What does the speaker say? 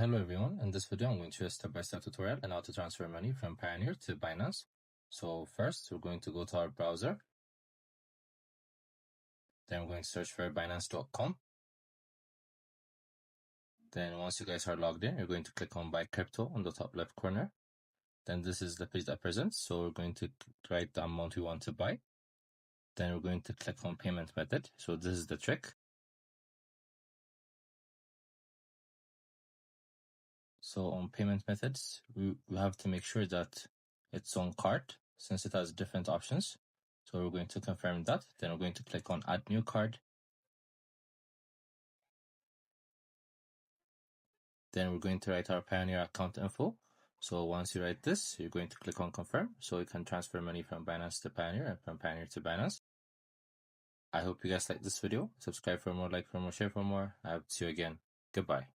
Hello everyone, in this video I'm going to show a step-by-step tutorial on how to transfer money from Payoneer to Binance. So first we're going to go to our browser, then we're going to search for Binance.com. Then once you guys are logged in, you're going to click on buy crypto on the top left corner. Then this is the page that presents, so we're going to write the amount we want to buy. Then we're going to click on payment method, so this is the trick. So on payment methods, we have to make sure that it's on card since it has different options. So we're going to confirm that. Then we're going to click on add new card. Then we're going to write our Payoneer account info. So once you write this, you're going to click on confirm. So you can transfer money from Binance to Payoneer and from Payoneer to Binance. I hope you guys liked this video. Subscribe for more, like for more, share for more. I hope to see you again. Goodbye.